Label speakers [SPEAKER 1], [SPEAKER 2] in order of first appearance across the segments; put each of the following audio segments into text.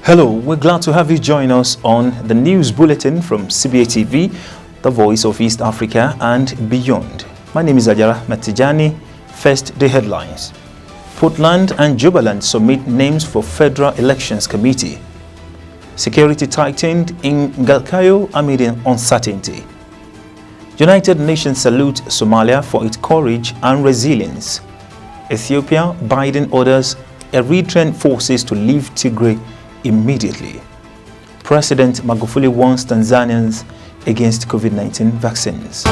[SPEAKER 1] Hello, we're glad to have you join us on the news bulletin from CBATV, the voice of East Africa and beyond. My name is Ajara Matijani. First, the headlines. Puntland and Jubaland submit names for Federal Elections Committee. Security tightened in Galkayo amid uncertainty. United Nations salute Somalia for its courage and resilience. Ethiopia, Biden orders Eritrean forces to leave Tigray immediately. President Magufuli warns Tanzanians against COVID-19 vaccines.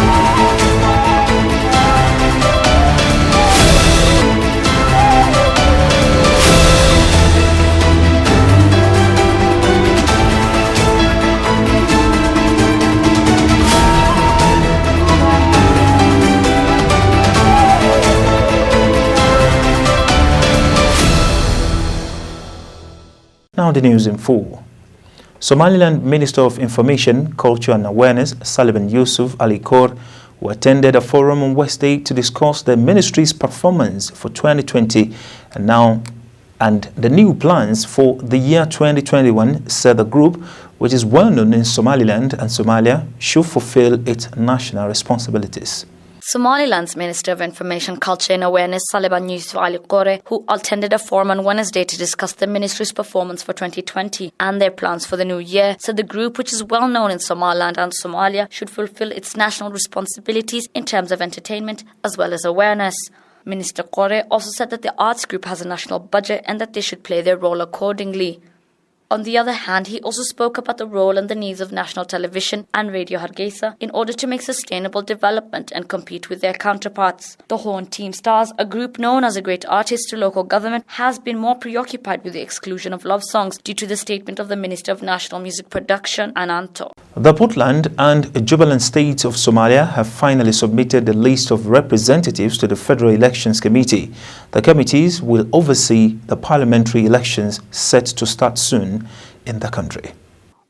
[SPEAKER 1] Now the news in full. Somaliland Minister of Information, Culture and Awareness, Saliban Yusuf Ali Kor, who attended a forum on Wednesday to discuss the ministry's performance for 2020 and the new plans for the year 2021, said the group, which is well known in Somaliland and Somalia, should fulfill its national responsibilities.
[SPEAKER 2] Somaliland's Minister of Information, Culture and Awareness, Saliban Yusuf Ali Kore, who attended a forum on Wednesday to discuss the ministry's performance for 2020 and their plans for the new year, said the group, which is well known in Somaliland and Somalia, should fulfill its national responsibilities in terms of entertainment as well as awareness. Minister Kore also said that the arts group has a national budget and that they should play their role accordingly. On the other hand, he also spoke about the role and the needs of national television and Radio Hargeisa in order to make sustainable development and compete with their counterparts. The Horn Team Stars, a group known as a great artist to local government, has been more preoccupied with the exclusion of love songs due to the statement of the Minister of National Music Production, Ananto.
[SPEAKER 1] The Puntland and Jubaland states of Somalia have finally submitted the list of representatives to the Federal Elections Committee. The committees will oversee the parliamentary elections set to start soon in the country.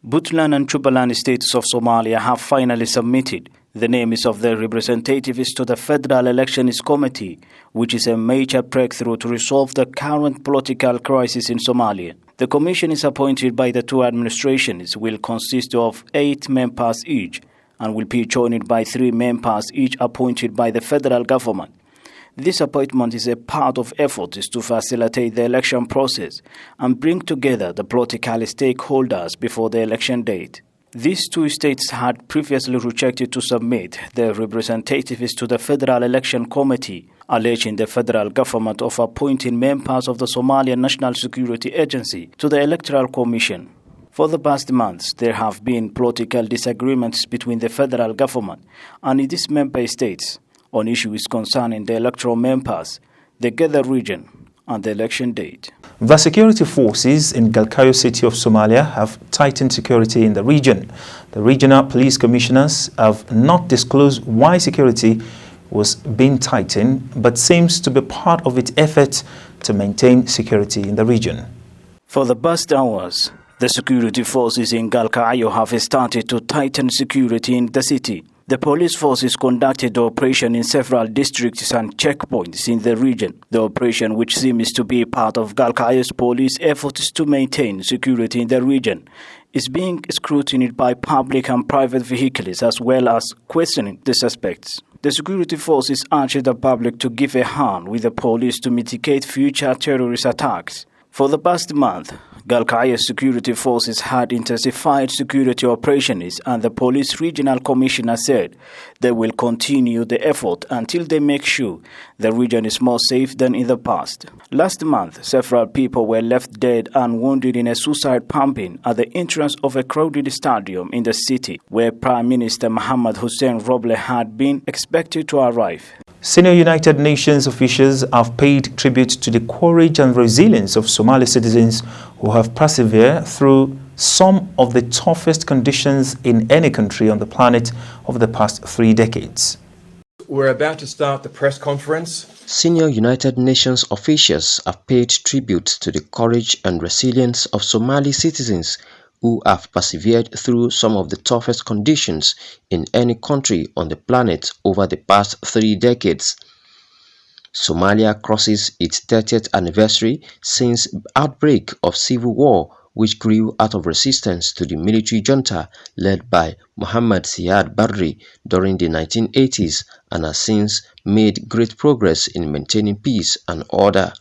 [SPEAKER 3] Puntland and Jubaland states of Somalia have finally submitted the names of their representatives to the Federal Elections Committee, which is a major breakthrough to resolve the current political crisis in Somalia. The commission is appointed by the two administrations, will consist of 8 members each, and will be joined by 3 members each appointed by the federal government. This appointment is a part of efforts to facilitate the election process and bring together the political stakeholders before the election date. These two states had previously rejected to submit their representatives to the Federal Election Committee, alleging the federal government of appointing members of the Somalia National Security Agency to the Electoral Commission. For the past months, there have been political disagreements between the federal government and its member states on issues concerning the electoral members, the Gather region, and the election date.
[SPEAKER 1] The security forces in Galkayo city of Somalia have tightened security in the region. The regional police commissioners have not disclosed why security was being tightened, but seems to be part of its efforts to maintain security in the region.
[SPEAKER 3] For the past hours, the security forces in Galkayo have started to tighten security in the city. The police forces conducted the operation in several districts and checkpoints in the region. The operation, which seems to be part of Galkayo's police efforts to maintain security in the region, is being scrutinized by public and private vehicles as well as questioning the suspects. The security forces urge the public to give a hand with the police to mitigate future terrorist attacks. For the past month, Galkayo security forces had intensified security operations, and the police regional commissioner said they will continue the effort until they make sure the region is more safe than in the past. Last month, several people were left dead and wounded in a suicide bombing at the entrance of a crowded stadium in the city, where Prime Minister Mohamed Hussein Roble had been expected to arrive.
[SPEAKER 1] Senior United Nations officials have paid tribute to the courage and resilience of Somali citizens who have persevered through some of the toughest conditions in any country on the planet over the past 3 decades.
[SPEAKER 4] We're about to start the press conference.
[SPEAKER 5] Senior United Nations officials have paid tribute to the courage and resilience of Somali citizens who have persevered through some of the toughest conditions in any country on the planet over the past 3 decades. Somalia crosses its 30th anniversary since outbreak of civil war which grew out of resistance to the military junta led by Muhammad Siad Barre during the 1980s and has since made great progress in maintaining peace and order.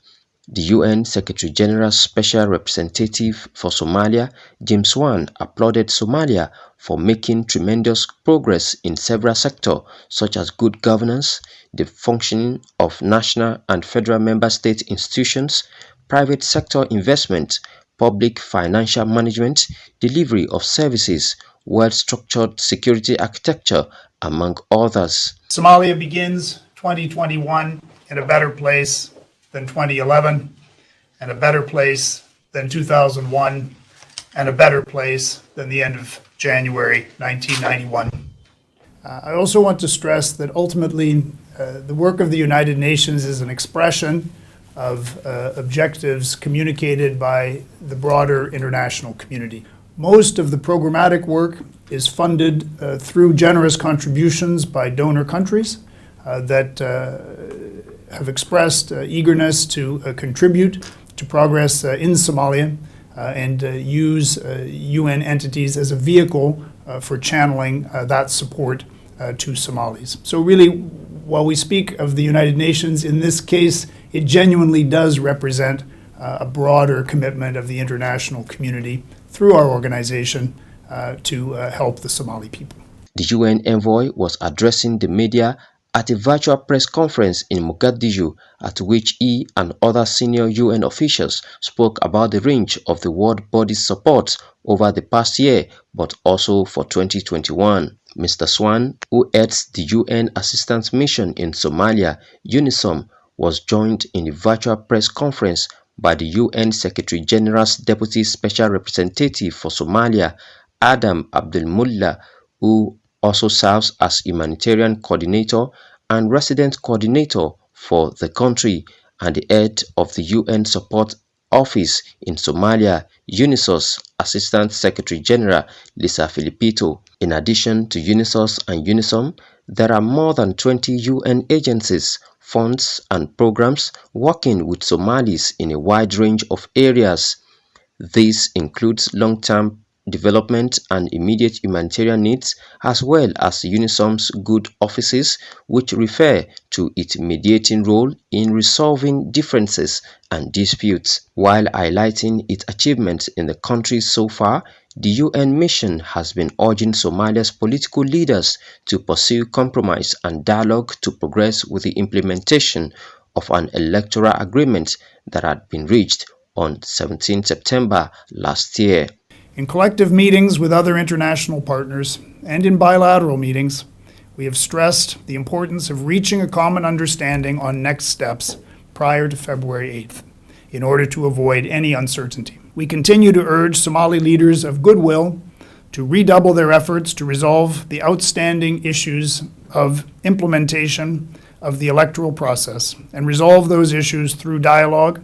[SPEAKER 5] The UN Secretary-General's Special Representative for Somalia, James Swan, applauded Somalia for making tremendous progress in several sectors such as good governance, the functioning of national and federal member state institutions, private sector investment, public financial management, delivery of services, well-structured security architecture, among others.
[SPEAKER 6] Somalia begins 2021 in a better place than 2011, and a better place than 2001, and a better place than the end of January 1991. I also want to stress that ultimately the work of the United Nations is an expression of objectives communicated by the broader international community. Most of the programmatic work is funded through generous contributions by donor countries that have expressed eagerness to contribute to progress in Somalia and use UN entities as a vehicle for channeling that support to Somalis. So really, while we speak of the United Nations, in this case, it genuinely does represent a broader commitment of the international community through our organization to help the Somali people.
[SPEAKER 5] The UN envoy was addressing the media at a virtual press conference in Mogadishu, at which he and other senior UN officials spoke about the range of the world body's support over the past year, but also for 2021. Mr. Swan, who heads the UN Assistance Mission in Somalia, UNISOM, was joined in a virtual press conference by the UN Secretary-General's Deputy Special Representative for Somalia, Adam Abdelmullah, who also serves as humanitarian coordinator and resident coordinator for the country, and the head of the UN Support Office in Somalia, UNISOS Assistant Secretary General Lisa Filipito. In addition to UNISOS and UNISOM, there are more than 20 UN agencies, funds and programs working with Somalis in a wide range of areas. This includes long-term development and immediate humanitarian needs, as well as UNISOM's good offices, which refer to its mediating role in resolving differences and disputes. While highlighting its achievements in the country so far, the UN mission has been urging Somalia's political leaders to pursue compromise and dialogue to progress with the implementation of an electoral agreement that had been reached on 17 September last year.
[SPEAKER 6] In collective meetings with other international partners and in bilateral meetings, we have stressed the importance of reaching a common understanding on next steps prior to February 8th in order to avoid any uncertainty. We continue to urge Somali leaders of goodwill to redouble their efforts to resolve the outstanding issues of implementation of the electoral process and resolve those issues through dialogue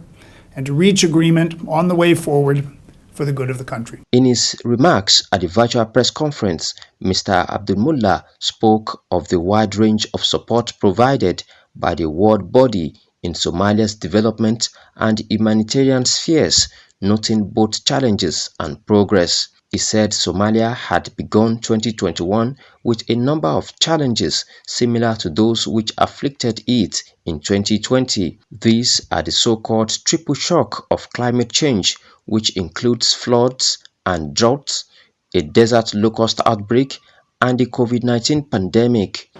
[SPEAKER 6] and to reach agreement on the way forward for the good of the country.
[SPEAKER 5] In his remarks at the virtual press conference, Mr. Abdelmullah spoke of the wide range of support provided by the world body in Somalia's development and humanitarian spheres, noting both challenges and progress. He said Somalia had begun 2021 with a number of challenges similar to those which afflicted it in 2020. These are the so-called triple shock of climate change, which includes floods and droughts, a desert locust outbreak, and the COVID-19 pandemic.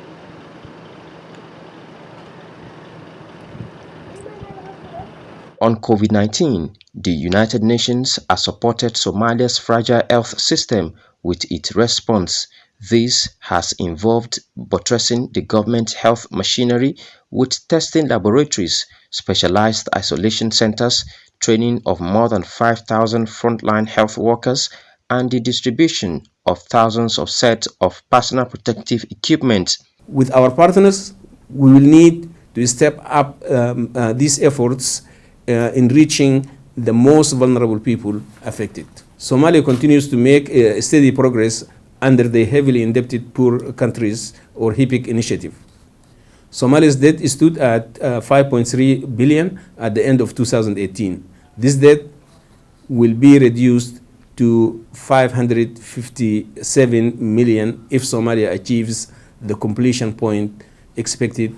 [SPEAKER 5] On COVID-19, the United Nations has supported Somalia's fragile health system with its response. This has involved buttressing the government health machinery with testing laboratories, specialized isolation centers, training of more than 5,000 frontline health workers, and the distribution of thousands of sets of personal protective equipment.
[SPEAKER 7] With our partners, we will need to step up these efforts in reaching the most vulnerable people affected. Somalia continues to make steady progress under the heavily indebted poor countries or HIPC initiative. Somalia's debt stood at 5.3 billion at the end of 2018. This debt will be reduced to 557 million if Somalia achieves the completion point expected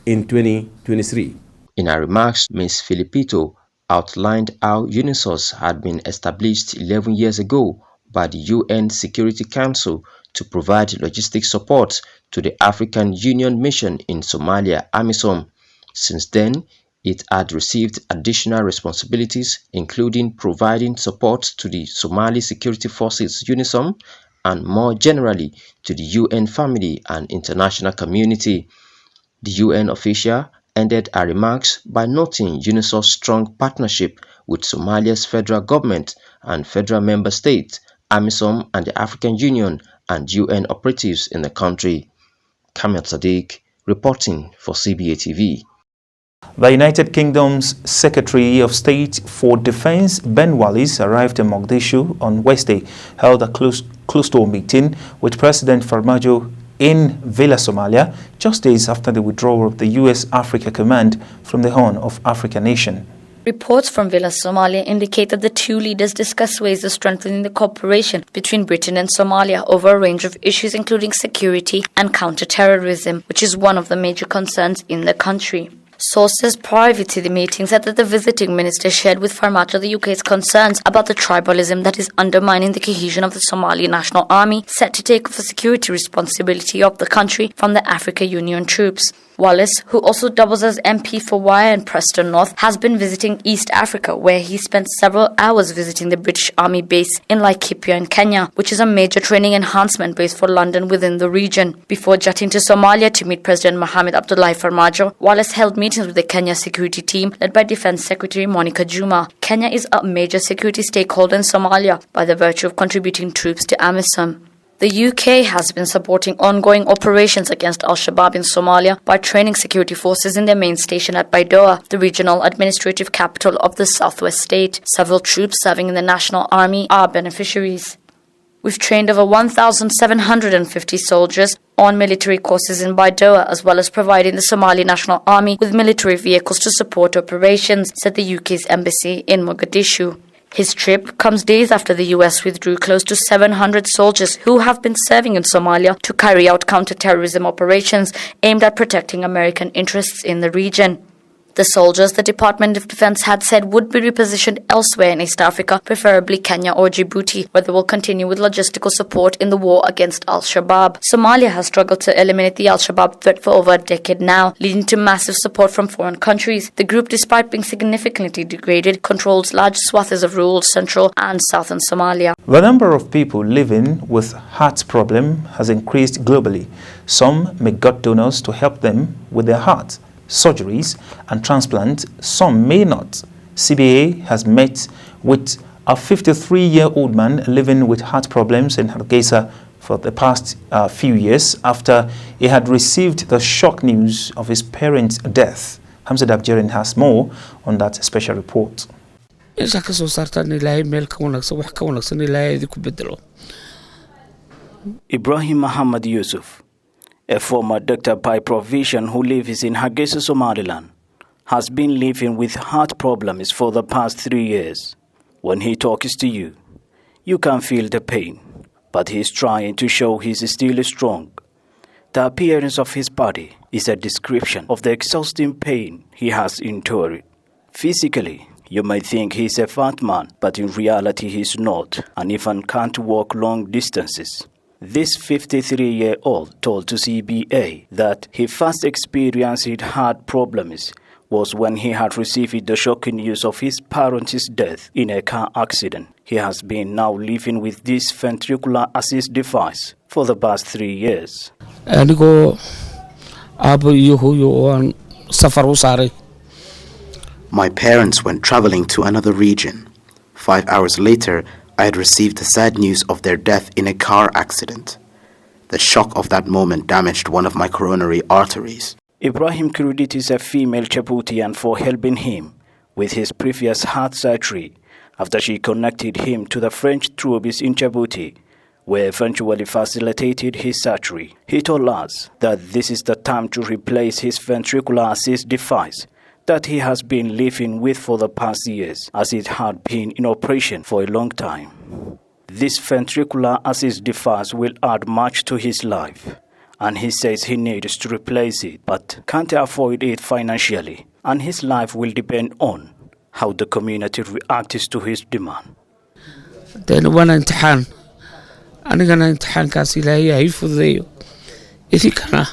[SPEAKER 7] in 2023.
[SPEAKER 5] In her remarks, Ms. Filipito outlined how UNISOS had been established 11 years ago by the UN Security Council to provide logistic support to the African Union mission in Somalia, AMISOM. Since then, it had received additional responsibilities, including providing support to the Somali Security Forces UNISOM and more generally to the UN family and international community. The UN official ended her remarks by noting UNISOS's strong partnership with Somalia's federal government and federal member states, AMISOM and the African Union and UN operatives in the country. Kamel Sadiq reporting for CBATV.
[SPEAKER 1] The United Kingdom's Secretary of State for Defense, Ben Wallace, arrived in Mogadishu on Wednesday, held a closed-door meeting with President Farmajo in Villa, Somalia, just days after the withdrawal of the U.S. Africa Command from the Horn of Africa nation.
[SPEAKER 2] Reports from Villa, Somalia indicate that the two leaders discussed ways of strengthening the cooperation between Britain and Somalia over a range of issues including security and counter-terrorism, which is one of the major concerns in the country. Sources private to the meeting said that the visiting minister shared with Farmajo the UK's concerns about the tribalism that is undermining the cohesion of the Somali National Army, set to take off the security responsibility of the country from the Africa Union troops. Wallace, who also doubles as MP for Wyre and Preston North, has been visiting East Africa, where he spent several hours visiting the British Army base in Laikipia in Kenya, which is a major training enhancement base for London within the region. Before jetting to Somalia to meet President Mohamed Abdullahi Farmajo, Wallace held meetings with the Kenya security team led by Defence Secretary Monica Juma. Kenya is a major security stakeholder in Somalia by the virtue of contributing troops to AMISOM. The UK has been supporting ongoing operations against Al-Shabaab in Somalia by training security forces in their main station at Baidoa, the regional administrative capital of the southwest state. Several troops serving in the National Army are beneficiaries. We've trained over 1,750 soldiers on military courses in Baidoa, as well as providing the Somali National Army with military vehicles to support operations, said the UK's embassy in Mogadishu. His trip comes days after the US withdrew close to 700 soldiers who have been serving in Somalia to carry out counter-terrorism operations aimed at protecting American interests in the region. The soldiers, the Department of Defense had said, would be repositioned elsewhere in East Africa, preferably Kenya or Djibouti, where they will continue with logistical support in the war against Al-Shabaab. Somalia has struggled to eliminate the Al-Shabaab threat for over a decade now, leading to massive support from foreign countries. The group, despite being significantly degraded, controls large swathes of rural, central and southern Somalia.
[SPEAKER 1] The number of people living with heart problem has increased globally. Some make gut donors to help them with their heart, surgeries and transplant. Some may not. CBA has met with a 53-year-old man living with heart problems in Hargeisa for the past few years after he had received the shock news of his parents' death. Hamza Dabjerin has more on that special report.
[SPEAKER 3] Ibrahim Muhammad Yusuf, a former doctor by provision who lives in Hargeisa, Somaliland, has been living with heart problems for the past 3 years. When he talks to you, you can feel the pain, but he is trying to show he is still strong. The appearance of his body is a description of the exhausting pain he has endured. Physically, you might think he is a fat man, but in reality he is not, and even can't walk long distances. This 53-year-old told to CBA that he first experienced heart problems was when he had received the shocking news of his parents' death in a car accident. He has been now living with this ventricular assist device for the past 3 years.
[SPEAKER 8] My parents went traveling to another region. 5 hours later, I had received the sad news of their death in a car accident. The shock of that moment damaged one of my coronary arteries.
[SPEAKER 3] Ibrahim credits a female Djiboutian for helping him with his previous heart surgery after she connected him to the French troops in Djibouti, where eventually facilitated his surgery. He told us that this is the time to replace his ventricular assist device that he has been living with for the past years, as it had been in operation for a long time. This ventricular assist device will add much to his life, and he says he needs to replace it but can't afford it financially, and his life will depend on how the community reacts to his demand.
[SPEAKER 9] Then وانا امتحان أنا امتحان كاس إلهي هيفضيو إذا كنا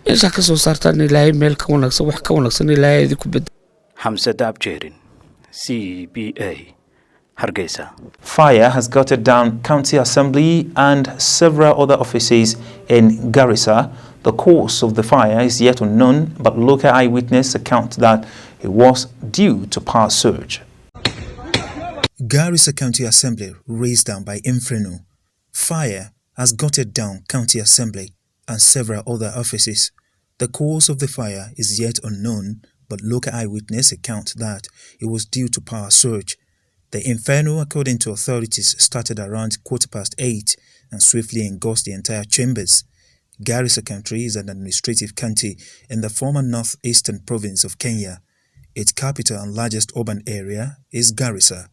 [SPEAKER 9] إذا كسو صارتني إلهي ملك ونك صبح كونك سن إلهي ذيك بد
[SPEAKER 3] Hamza Dabjerin, CBA, Hargeisa.
[SPEAKER 1] Fire has gutted down County Assembly and several other offices in Garissa. The cause of the fire is yet unknown, but local eyewitness account that it was due to power surge. Garissa County Assembly razed down by inferno. Fire has gutted down County Assembly and several other offices. The cause of the fire is yet unknown, but local eyewitness account that it was due to power surge. The inferno, according to authorities, started around 8:15 and swiftly engulfed the entire chambers. Garissa County is an administrative county in the former northeastern province of Kenya. Its capital and largest urban area is Garissa.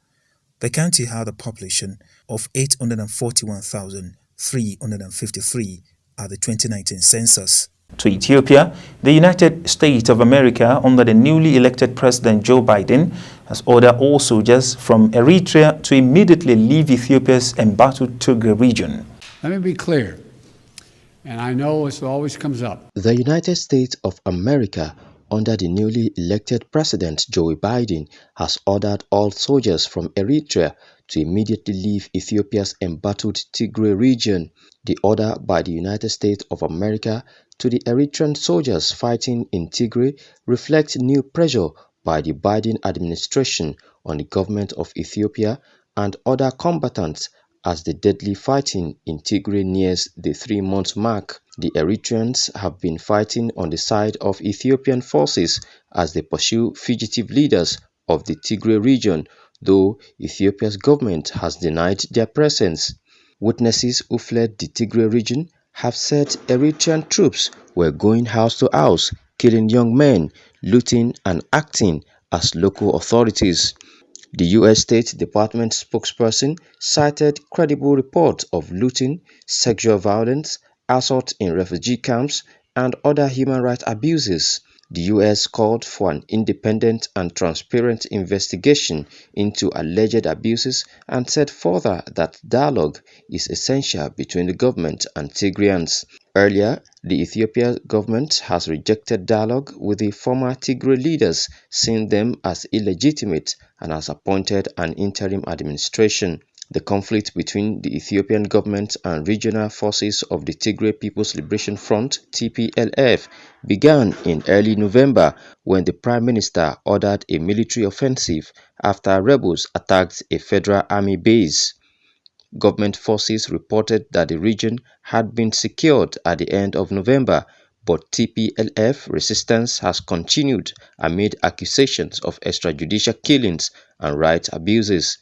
[SPEAKER 1] The county had a population of 841,353 at the 2019 census. To Ethiopia, the United States of America, under the newly elected President Joe Biden, has ordered all soldiers from Eritrea to immediately leave Ethiopia's embattled Tigray region.
[SPEAKER 10] Let me be clear, and I know this always comes up.
[SPEAKER 5] The United States of America, under the newly elected President Joe Biden, has ordered all soldiers from Eritrea to immediately leave Ethiopia's embattled Tigray region. The order by the United States of America to the Eritrean soldiers fighting in Tigray reflects new pressure by the Biden administration on the government of Ethiopia and other combatants as the deadly fighting in Tigray nears the 3-month mark. The Eritreans have been fighting on the side of Ethiopian forces as they pursue fugitive leaders of the Tigray region, though Ethiopia's government has denied their presence. Witnesses who fled the Tigray region have said Eritrean troops were going house to house, killing young men, looting and acting as local authorities. The U.S. State Department spokesperson cited credible reports of looting, sexual violence, assault in refugee camps, and other human rights abuses. The U.S. called for an independent and transparent investigation into alleged abuses and said further that dialogue is essential between the government and Tigrayans. Earlier, the Ethiopian government has rejected dialogue with the former Tigray leaders, seeing them as illegitimate, and has appointed an interim administration. The conflict between the Ethiopian government and regional forces of the Tigray People's Liberation Front (TPLF) began in early November when the Prime Minister ordered a military offensive after rebels attacked a federal army base. Government forces reported that the region had been secured at the end of November, but TPLF resistance has continued amid accusations of extrajudicial killings and rights abuses.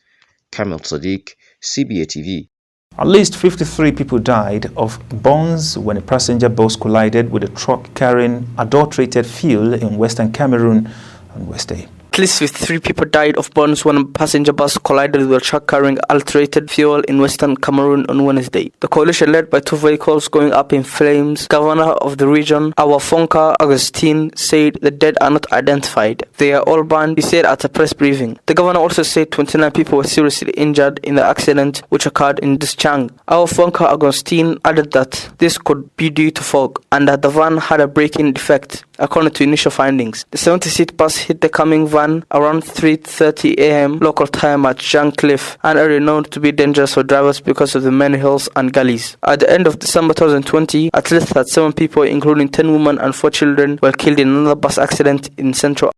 [SPEAKER 5] Kamel Sadiq, CBATV.
[SPEAKER 1] At least 53 people died of burns when a passenger bus collided with a truck carrying adulterated fuel in western Cameroon on Wednesday.
[SPEAKER 11] At least 53 people died of burns when a passenger bus collided with a truck carrying adulterated fuel in western Cameroon on Wednesday. The coalition, led by 2 vehicles going up in flames, Governor of the region, Awafonka Augustine, said the dead are not identified. They are all burned, he said at a press briefing. The governor also said 29 people were seriously injured in the accident which occurred in Dischang. Awafonka Augustine added that this could be due to fog and that the van had a braking defect. According to initial findings, the 70-seat bus hit the coming van around 3:30 a.m. local time at Cliff, an area known to be dangerous for drivers because of the many hills and gullies. At the end of December 2020, at least 37 people, including 10 women and 4 children, were killed in another bus accident in Central.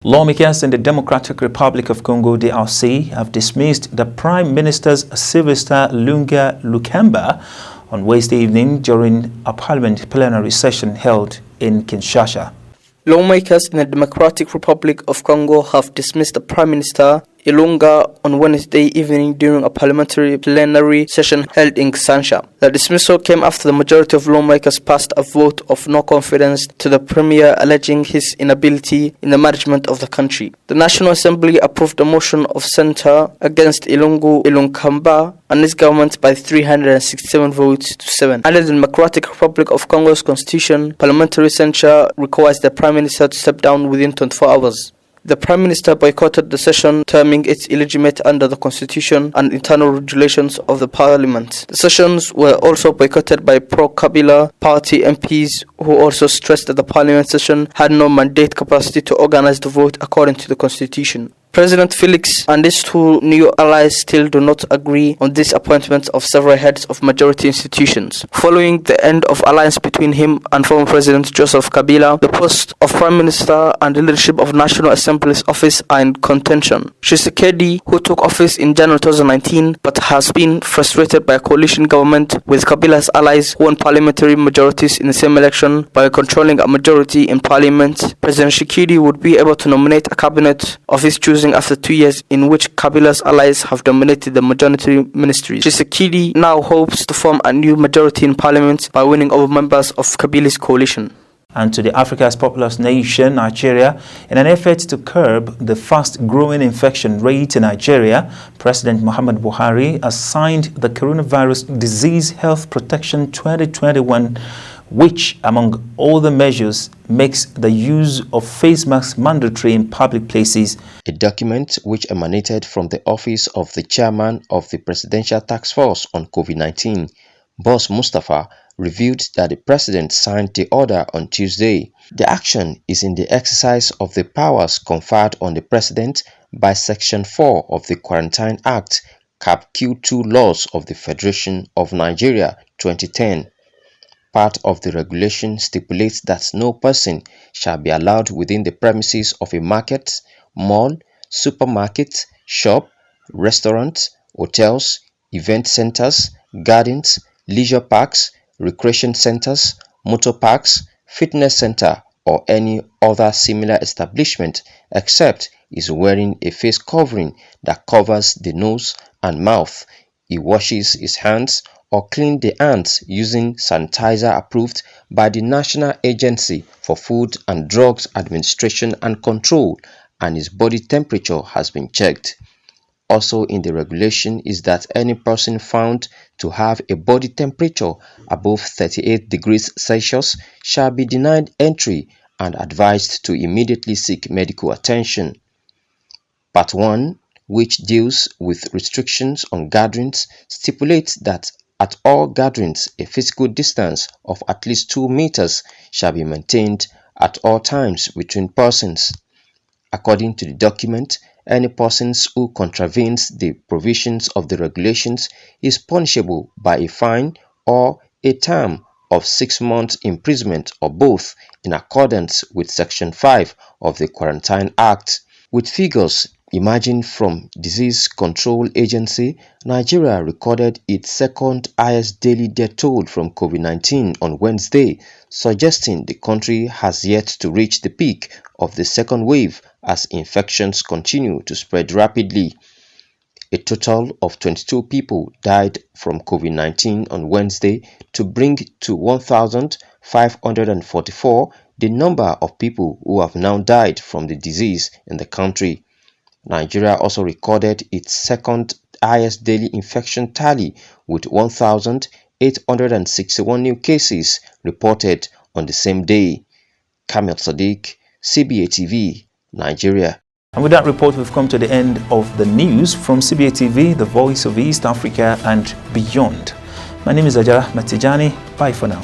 [SPEAKER 1] Lawmakers in the Democratic Republic of Congo, DRC, have dismissed the Prime Minister's Sylvester Lunga Lukamba on Wednesday evening during a parliament plenary session held in Kinshasa.
[SPEAKER 11] Lawmakers in the Democratic Republic of Congo have dismissed the Prime Minister Ilunga on Wednesday evening during a parliamentary plenary session held in Ksansha. The dismissal came after the majority of lawmakers passed a vote of no confidence to the premier, alleging his inability in the management of the country. The National Assembly approved a motion of censure against Ilungu Ilunkamba and his government by 367 votes to 7. Under the Democratic Republic of Congo's constitution, parliamentary censure requires the Prime Minister to step down within 24 hours. The Prime Minister boycotted the session, terming it illegitimate under the constitution and internal regulations of the parliament. The sessions were also boycotted by pro-Kabila party MPs, who also stressed that the parliament session had no mandate capacity to organize the vote according to the constitution. President Felix and his two new allies still do not agree on this appointment of several heads of majority institutions. Following the end of alliance between him and former President Joseph Kabila, the post of Prime Minister and the leadership of National Assembly's office are in contention. Tshisekedi, who took office in January 2019 but has been frustrated by a coalition government with Kabila's allies, won parliamentary majorities in the same election by controlling a majority in parliament. President Tshisekedi would be able to nominate a cabinet of his choosing after 2 years in which Kabila's allies have dominated the majority ministries. Tshisekedi now hopes to form a new majority in parliament by winning over members of Kabila's coalition.
[SPEAKER 1] And to the Africa's populous nation, Nigeria, in an effort to curb the fast-growing infection rate in Nigeria, President Muhammad Buhari has signed the Coronavirus Disease Health Protection 2021, which, among all the measures, makes the use of face masks mandatory in public places.
[SPEAKER 5] A document which emanated from the office of the chairman of the Presidential Task Force on COVID-19, Boss Mustafa, revealed that the president signed the order on Tuesday. The action is in the exercise of the powers conferred on the president by Section 4 of the Quarantine Act, Cap Q2 laws of the Federation of Nigeria 2010. Part of the regulation stipulates that no person shall be allowed within the premises of a market, mall, supermarket, shop, restaurant, hotels, event centers, gardens, leisure parks, recreation centers, motor parks, fitness center, or any other similar establishment except is wearing a face covering that covers the nose and mouth. He washes his hands or clean the hands using sanitizer approved by the National Agency for Food and Drugs Administration and Control, and his body temperature has been checked. Also in the regulation is that any person found to have a body temperature above 38 degrees Celsius shall be denied entry and advised to immediately seek medical attention. Part 1, which deals with restrictions on gatherings, stipulates that at all gatherings, a physical distance of at least 2 meters shall be maintained at all times between persons. According to the document, any persons who contravenes the provisions of the regulations is punishable by a fine or a term of 6 months imprisonment or both, in accordance with Section 5 of the Quarantine Act. With figures emerging from Disease Control Agency, Nigeria recorded its second highest daily death toll from COVID-19 on Wednesday, suggesting the country has yet to reach the peak of the second wave as infections continue to spread rapidly. A total of 22 people died from COVID-19 on Wednesday, to bring to 1,544 the number of people who have now died from the disease in the country. Nigeria also recorded its second highest daily infection tally with 1,861 new cases reported on the same day. Kamil Sadiq, CBATV, Nigeria.
[SPEAKER 1] And with that report, we've come to the end of the news from CBATV, the voice of East Africa and beyond. My name is Ajara Matijani. Bye for now.